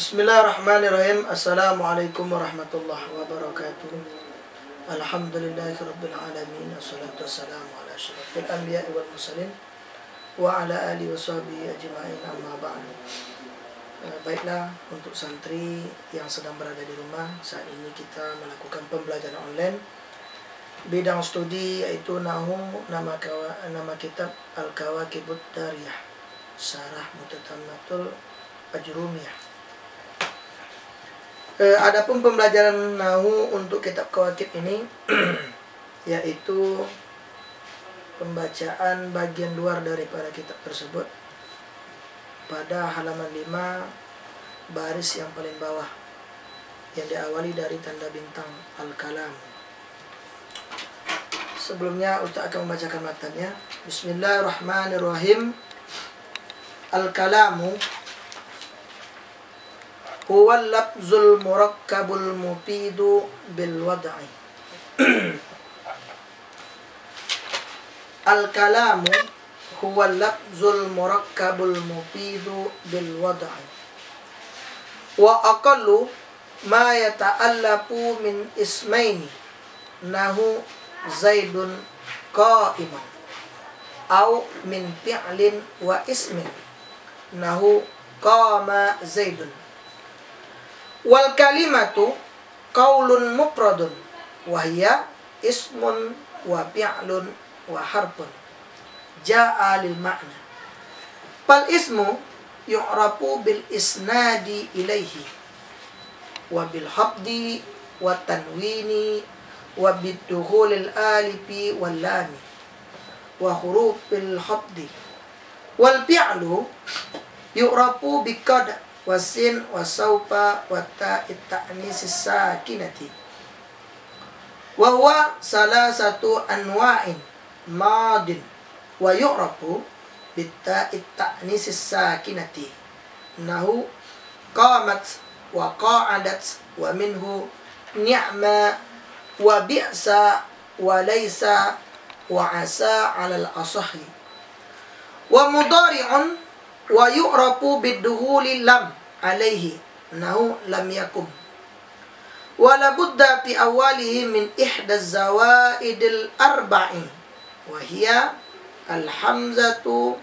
Bismillahirrahmanirrahim. Assalamualaikum warahmatullahi wabarakatuh. Alhamdulillahirabbil alamin. Wassalatu wassalamu ala asyrafil anbiya'i wal mursalin wa ala alihi washabihi ajma'in, amma ba'du. Baiklah, untuk santri yang sedang berada di rumah, saat ini kita melakukan pembelajaran online bidang studi yaitu Nahwu, nama kitab Al-Kawakibud Dariyah, Syarah Mutatammatul Ajrumiyah. Adapun pembelajaran Nahwu untuk kitab Kawakib ini yaitu pembacaan bagian luar daripada kitab tersebut pada halaman 5 baris yang paling bawah yang diawali dari tanda bintang Al-Kalam. Sebelumnya Ustaz akan membacakan matanya. Bismillahirrahmanirrahim. Al-kalamu huwal lafzul murakkabul mufidu bil wad'i. Al-kalamu huwal lafzul murakkabul mufidu bil wad'i. Wa aqallu ma yata'allafu min ismaini nahu Zaidun qa'iman au min fi'lin wa ismin nahu qama Zaidun. Wal kalimatu qaulun mufradun wa hiya ismun wa fi'lun wa harfun ja'a lil ma'na. Fal ismu yu'rafu bil isnadi ilaihi wa bil habdi wa tanwini wa bidukhulil alifi wal lami wa hurufil habdi. Wal fi'lu yu'rafu bi qad wasin wasaufa wa ta'it ta'nisis sakinati wa huwa salasatu anwa'in madin wa yu'rafu bit ta'it ta'nisis sakinati nahu qamat wa qa'adat wa minhu ni'ma wa bi'sa wa laysa wa asa 'alal asahi. Wa mudari'un wa yu'rafu bidukhuli lam alaihi nahu lam yakum. Wa la budda fi awalihi min ihda zawaidil arba'i wa hiya al hamzatu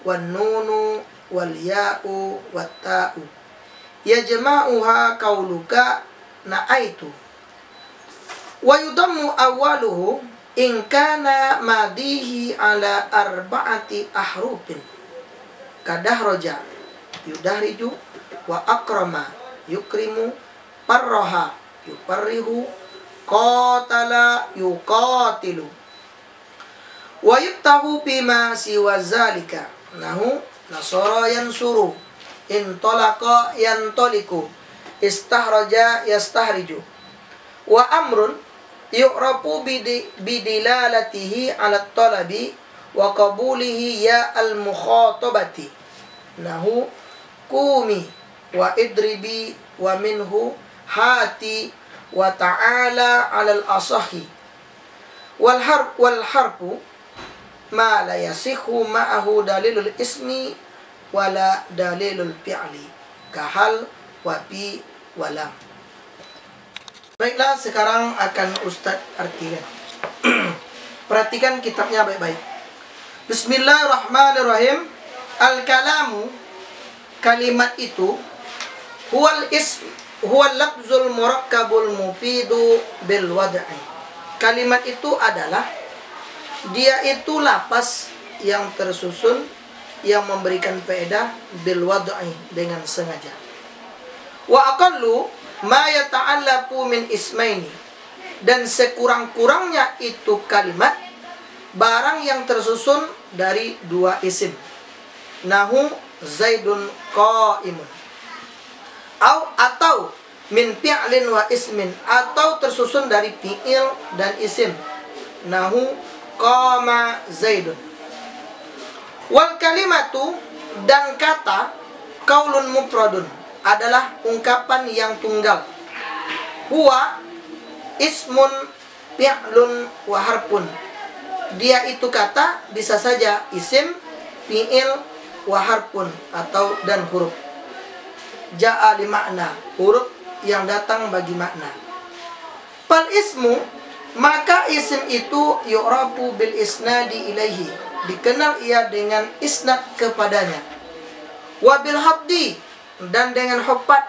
wan nunu wal ya'u wat ta'u yajma'uha qauluka na'aitu. Wa yudammu awaluhu in kana madihi ala arba'ati ahrufin kadahroja yudahriju wa akrama yukrimu parroha yuparrihu qatala yuqatilu. Wa yuktahu bima siwa zalika nahu nasara yansuru intolaqa yantoliku istahraja yastahriju. Wa amrun yu'rafu bidilalatihi ala talabi wa qabulihi ya al-mukhatabati nahu qumi wa idribi wa minhu hati wa ta'ala 'alal asahi. Wal harfu ma la yasihu ma'ahu dalilul ismi wala dalilul fi'li kahal wa fi wa lam. Baiklah, sekarang akan Ustaz artikan. Perhatikan kitabnya baik-baik. Bismillahirrahmanirrahim. Al-kalamu, kalimat itu, huwal lafzul murakkabul mufidu bil wad'i. Kalimat itu adalah, dia itu lapas yang tersusun yang memberikan faedah bil wad'i, dengan sengaja. Wa aqallu ma yata'allafu min ismaini, dan sekurang-kurangnya itu kalimat barang yang tersusun dari dua isim. Nahu Zaidun qa'imun. Atau min fi'lin wa ismin, atau tersusun dari fi'il dan isim. Nahu qama Zaidun. Wal kalimatu, dan kata qaulun mufradun, adalah ungkapan yang tunggal. Huwa ismun fi'lun wa harfun. Dia itu kata bisa saja isim, fi'il, wa harfun atau dan huruf. ja'a li makna, huruf yang datang bagi makna. Fal ismu, maka isim itu yu'rafu bil isnadi ilaihi, dikenal ia dengan isnad kepadanya. Wa bil haddi, dan dengan hufat.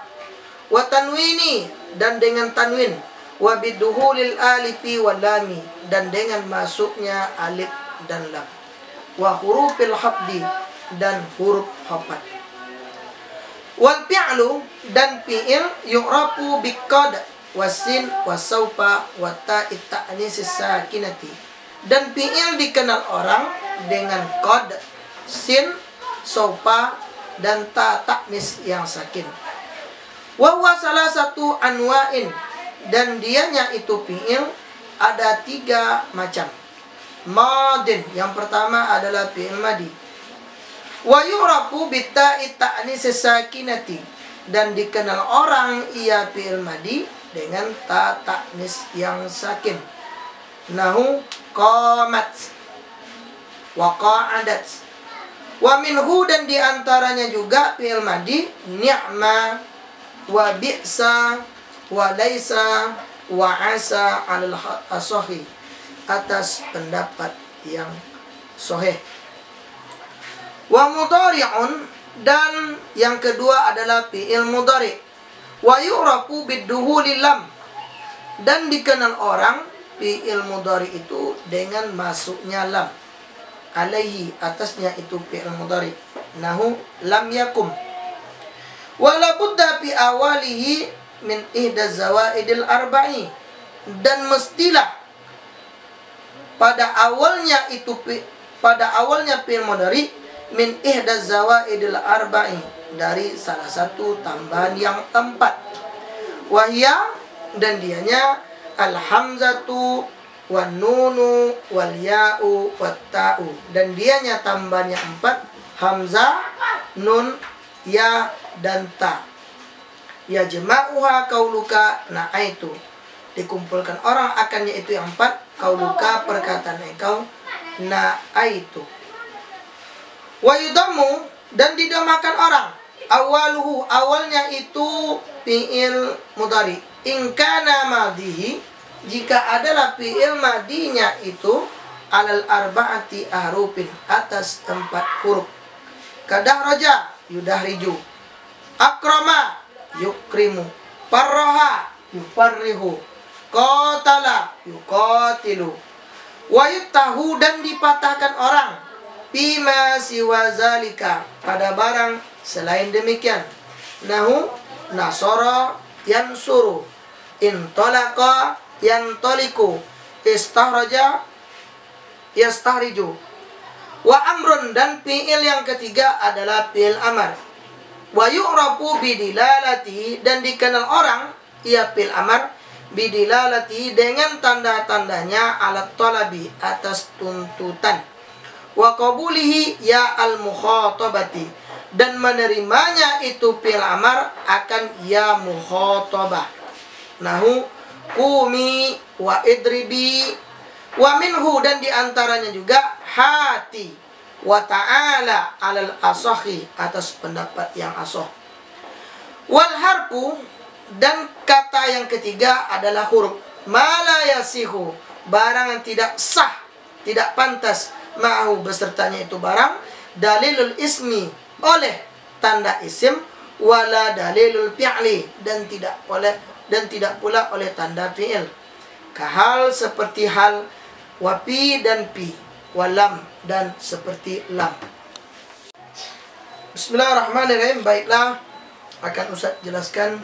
Wa tanwini, dan dengan tanwin. Wa biduhulil alifi wal lami, dan dengan masuknya alif dan lam. Wa hurufil haddi, dan huruf hufat. Wal fi'lu, dan fi'il yu'rafu biqad wasin wasaufa wa ta'it ta'nis sakinati, dan fi'il dikenal orang dengan qad, sin, saufa, dan ta ta'nis yang sakin. Wa huwa salah satu anwa'in, dan dianya itu fi'il ada 3 macam. Madin, yang pertama adalah fi'il madi. Wa yu'rafu bi ta'it ta'nis sakinati, dan dikenal orang ia fi'il madi dengan ta ta'nis yang sakin. Nahu qamat wa qa'adat. Wa minhu, dan diantaranya juga fi'il madi ni'ma wa bi'sa wa laisa wa asa alal asohi, atas pendapat yang sahih. Wa mudhari'un, dan yang kedua adalah fi'il mudhari'. Wa yu'rafu biduhulil lam, dan dikenal orang fi'il mudhari' itu dengan masuknya lam. Alaihi, atasnya itu fi'il mudhari'. Nahu lam yakum. Wa la budda fi awalihi min ihda zawaidil arba'i, dan mestilah pada awalnya fi'il mudhari' min ihda zawaidil arba'i, dari salah satu tambahan yang 4. Wahya, dan dianya al-hamzatu wan nunu wal ya'u wat ta'u, dan dianya tambahan yang 4, hamzah, nun, ya, dan ta. Ya jama'uha kauluka na'aitu, dikumpulkan orang akannya itu yang 4, kauluka perkataan engkau, na'aitu. Wa yudammu, dan didamakan orang, awaluhu, awalnya itu fi'il mudhari, in kana madhihi, jika adalah fi'il madinya itu alal arba'ati ahrufin, atas 4 huruf. Kadahraja yudahriju, akrama yukrimu, farraha yufarrihu, qatala yuqatilu. Wa yutahu, dan dipatahkan orang, bima siwa zalika, pada barang selain demikian. Nahu nasara yansuru, intolaqa yantoliku, istahraja yastahriju. Wa amrun, dan fi'il yang ketiga adalah fi'il amar. Wa yu'rafu bidilalati, dan dikenal orang ia fi'il amar bidilalati, dengan tanda-tandanya alat talabi, atas tuntutan. Wa qabulihi ya al-mukhatabati, dan menerimanya itu fi'il amar akan ya mukhatabah. Nahu qumi wa idribi. Wa minhu, dan diantaranya juga hati wa ta'ala alal asahi, atas pendapat yang asah. Wal harfu, dan kata yang ketiga adalah huruf. Mala yasihu, barang yang tidak sah, tidak pantas, ma'ahu, besertanya itu barang, dalilul ismi, oleh tanda isim, wala dalilul fi'li, dan tidak pula oleh tanda fi'il. Kahal, seperti hal, wapi dan pi, walam, dan seperti lam. Bismillahirrahmanirrahim. Baiklah, akan Ustaz jelaskan.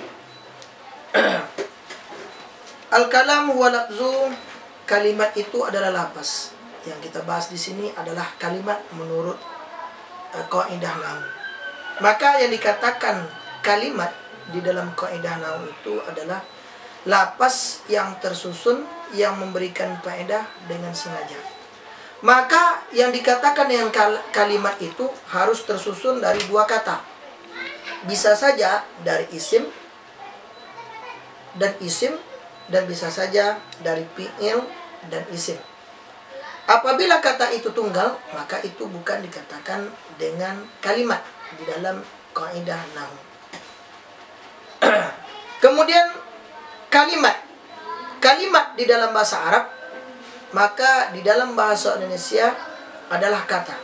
Al-kalam huwa lafzu, kalimat itu adalah lafaz. Yang kita bahas di sini adalah kalimat menurut kaidah nahwu. Maka yang dikatakan kalimat di dalam kaidah nahwu itu adalah lafaz yang tersusun, yang memberikan faedah dengan sengaja. Maka yang dikatakan dengan kalimat itu harus tersusun dari 2 kata. Bisa saja dari isim dan isim, dan bisa saja dari fi'il dan isim. Apabila kata itu tunggal, maka itu bukan dikatakan dengan kalimat di dalam kaidah nahwu. Kemudian kalimat. Kalimat di dalam bahasa Arab, maka di dalam bahasa Indonesia adalah kata.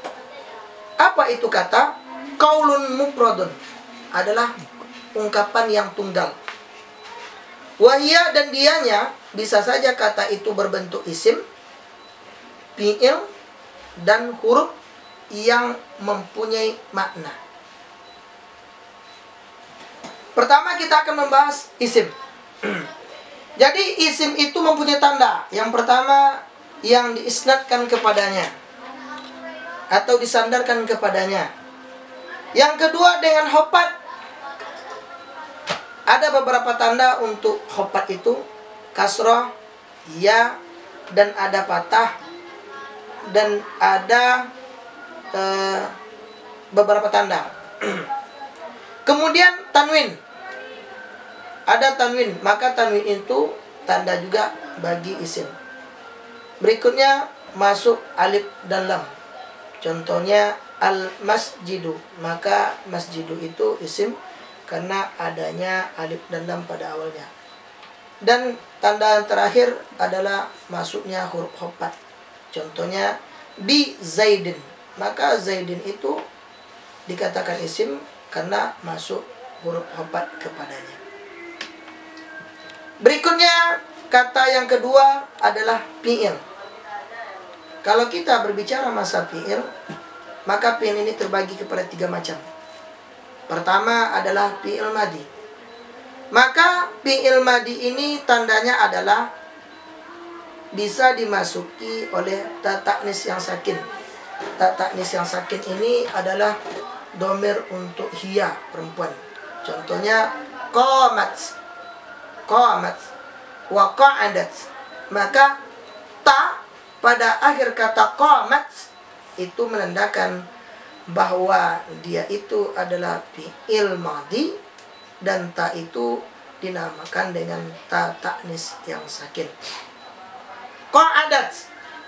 Apa itu kata? Qaulun mufradun, adalah ungkapan yang tunggal. Wahia, dan dianya bisa saja kata itu berbentuk isim, fi'il, dan huruf yang mempunyai makna. Pertama kita akan membahas isim. Jadi isim itu mempunyai tanda. Yang pertama, yang diisnadkan kepadanya atau disandarkan kepadanya. Yang kedua, dengan hopat. Ada beberapa tanda untuk hopat itu: kasroh, ya, dan ada patah, dan ada beberapa tanda. Kemudian tanwin. Ada tanwin, maka tanwin itu tanda juga bagi isim. Berikutnya masuk alif dan lam. Contohnya al-masjidu, maka masjidu itu isim karena adanya alif dan lam pada awalnya. Dan tanda yang terakhir adalah masuknya huruf hopat. Contohnya bi zaidin, maka zaidin itu dikatakan isim karena masuk huruf hopat kepadanya. Berikutnya, kata yang kedua adalah fi'il. Kalau kita berbicara masa fi'il, maka fi'il ini terbagi kepada 3 macam. Pertama adalah fi'il madi. Maka fi'il madi ini tandanya adalah bisa dimasuki oleh ta ta'nis yang sakin. Ta ta'nis yang sakin ini adalah domir untuk hiya, perempuan. Contohnya qamat, qamat wa qa'adat. Maka ta pada akhir kata qamat itu menandakan bahwa dia itu adalah fi'il madhi, dan ta itu dinamakan dengan ta ta'nis yang sakin. Qa'adat,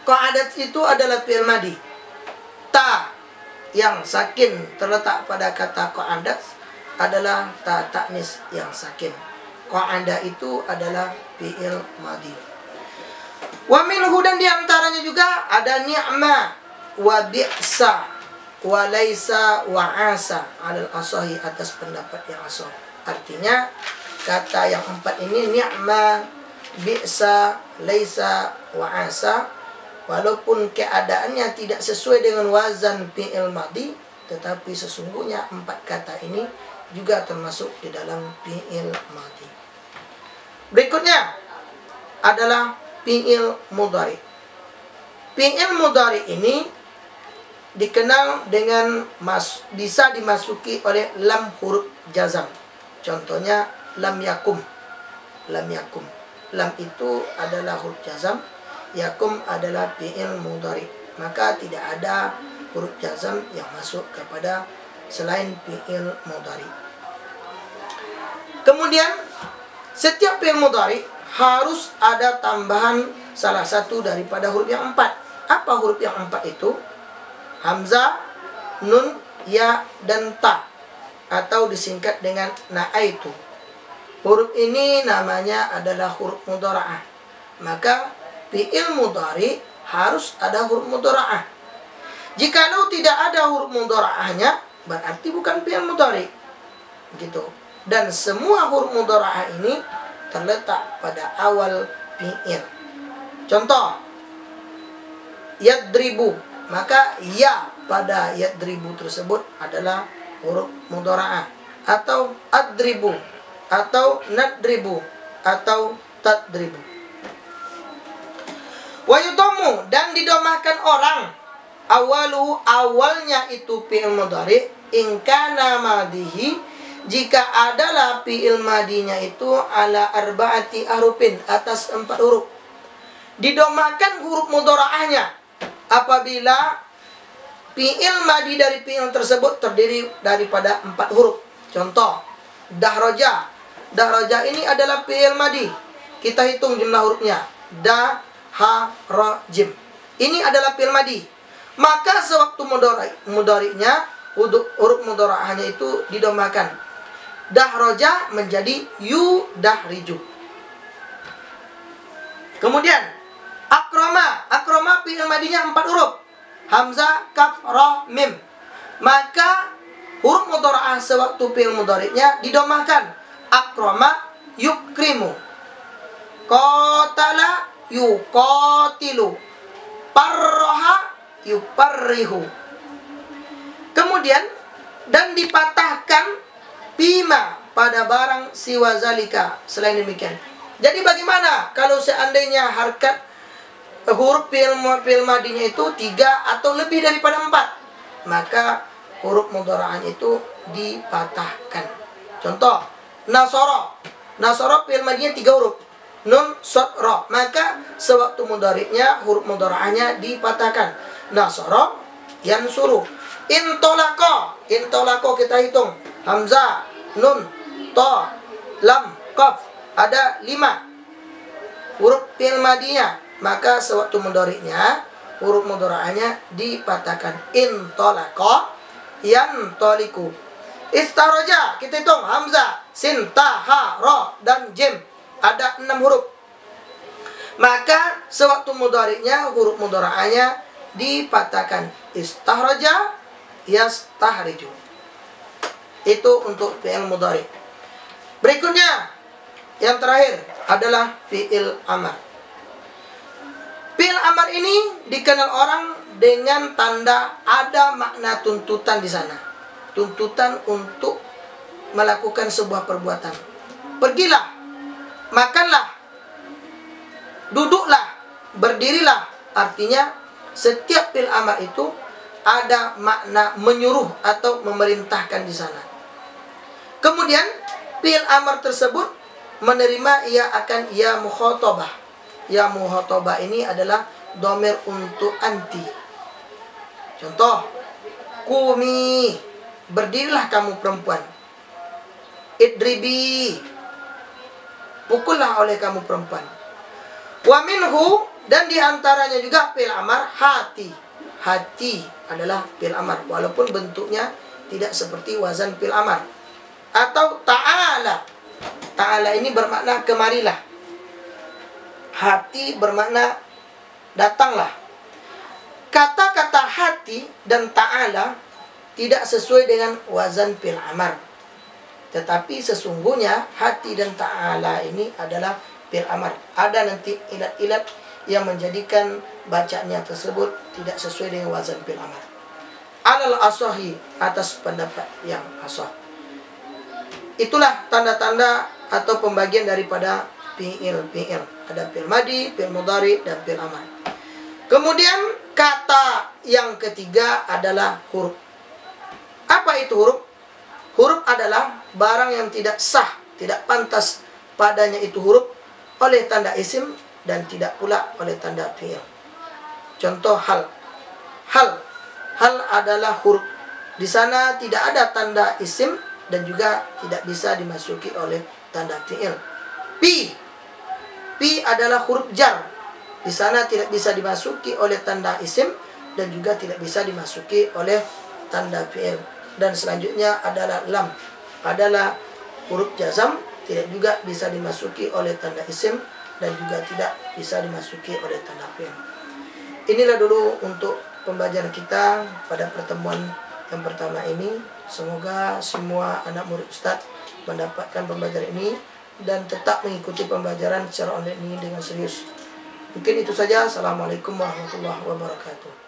qa'adat itu adalah fi'il madhi. Ta yang sakin terletak pada kata qa'adat adalah ta ta'nis yang sakin. Qa'ada itu adalah fi'il madhi. Wa minhu, dan diantaranya juga ada ni'ma wa bi'sa wa laisa wa asa alal asahi, atas pendapat yang asah. Artinya kata yang 4 ini, ni'ma, bi'sa, laisa wa asa, walaupun keadaannya tidak sesuai dengan wazan fi'il madhi, tetapi sesungguhnya 4 kata ini juga termasuk di dalam fi'il madhi. Berikutnya adalah fi'il mudhari. Fi'il mudhari ini dikenal dengan bisa dimasuki oleh lam huruf jazam. Contohnya lam yakum. Lam yakum. Lam itu adalah huruf jazam, yakum adalah fi'il mudhari. Maka tidak ada huruf jazam yang masuk kepada selain fi'il mudhari. Kemudian setiap fi'il mudhari harus ada tambahan salah satu daripada huruf yang 4. Apa huruf yang 4 itu? Hamzah, nun, ya, dan ta, atau disingkat dengan na'aitu. Huruf ini namanya adalah huruf mudhara'ah. Maka fi'il mudhari harus ada huruf mudhara'ah. Jikalau tidak ada huruf mudhara'ahnya, berarti bukan fi'il mudhari. Gitu. Dan semua huruf mudhara'ah ini terletak pada awal fi'il. Contoh, yadribu, maka ya pada yadribu tersebut adalah huruf mudhara'ah. Atau adribu, atau nadribu, atau tadribu. Wa yudamu, dan didomahkan orang. Awalu, awalnya itu fi'il mudhari, in kana madhihi, jika adalah fi'il madinya itu ala arba'ati ahrufin, atas 4 huruf. Didomahkan huruf mudhara'ahnya apabila fi'il madi dari fi'il tersebut terdiri daripada 4 huruf. Contoh, dahroja. Dahroja ini adalah fi'il madi. Kita hitung jumlah hurufnya. Da, ha, ro, jim. Ini adalah fi'il madi. Maka sewaktu mudhari'nya, huruf mudhara'ahnya itu didomahkan. Dahroja menjadi yudahriju. Kemudian akroma. Akroma fi'il madinya 4 huruf. Hamzah, kaf, ra, mim. Maka huruf mudhara'ah sewaktu fi'il mudhari'nya didomahkan. Akroma yukrimu. Qatala yuqatilu. Parroha yuparrihu. Kemudian dan dipatahkan bima pada barang siwa zalika. Selain demikian. Jadi bagaimana kalau seandainya harkat huruf fi'il madinya itu 3 atau lebih daripada 4? Maka huruf mudhara'ahnya itu dipatahkan. Contoh, nasara. Nasara fi'il madinya 3 huruf. Nun, shad, ra. Maka sewaktu mudhari'nya huruf mudhara'ahnya dipatahkan. Nasara, yansuru. Intolaqa. Intolaqa kita hitung. Hamzah, nun, ta, lam, qaf. Ada 5 huruf fi'il madinya. Maka sewaktu mudhari'nya huruf mudhara'ahnya dipatahkan. Intolaqa, yantoliku. Istaraja kita hitung. Hamzah, sin, ta, ha, ra, dan jim. Ada 6 huruf. Maka sewaktu mudhari'nya huruf mudhara'ahnya dipatahkan. Istahraja, yastahriju. Itu untuk fi'il mudhari'. Berikutnya yang terakhir adalah fi'il amar. Fi'il amar ini dikenal orang dengan tanda ada makna tuntutan di sana. Tuntutan untuk melakukan sebuah perbuatan. Pergilah, makanlah, duduklah, berdirilah. Artinya setiap fi'il amar itu ada makna menyuruh atau memerintahkan di sana. Kemudian fi'il amar tersebut menerima ia akan ya mukhatabah. Ya mukhatabah ini adalah dhamir untuk anti. Contoh, qumi, berdirilah kamu perempuan. Idribi, pukullah oleh kamu perempuan. Wa minhu, dan diantaranya juga fi'il amar hati. Hati adalah fi'il amar, walaupun bentuknya tidak seperti wazan fi'il amar. Atau ta'ala. Ta'ala ini bermakna kemarilah. Hati bermakna datanglah. Kata-kata hati dan ta'ala tidak sesuai dengan wazan fi'il amar. Tetapi sesungguhnya hati dan ta'ala ini adalah fi'il amar. Ada nanti ilat-ilat yang menjadikan bacanya tersebut tidak sesuai dengan wazan fi'il amar. Alal asahi, atas pendapat yang asah. Itulah tanda-tanda atau pembagian daripada fi'il. Ada fi'il madi, fi'il mudhari, dan fi'il amar. Kemudian kata yang ketiga adalah huruf. Apa itu huruf? Huruf adalah barang yang tidak sah, tidak pantas padanya itu huruf oleh tanda isim dan tidak pula oleh tanda fi'il. Contoh hal. Hal adalah huruf. Di sana tidak ada tanda isim dan juga tidak bisa dimasuki oleh tanda fi'il. Pi adalah huruf jar. Di sana tidak bisa dimasuki oleh tanda isim dan juga tidak bisa dimasuki oleh tanda fi'il. Dan selanjutnya adalah lam. Adalah huruf jazam, tidak juga bisa dimasuki oleh tanda isim dan juga tidak bisa dimasuki oleh tanda fi'il. Inilah dulu untuk pembelajaran kita pada pertemuan yang pertama ini. Semoga semua anak murid Ustadz mendapatkan pembelajaran ini dan tetap mengikuti pembelajaran secara online ini dengan serius. Mungkin itu saja. Assalamualaikum warahmatullahi wabarakatuh.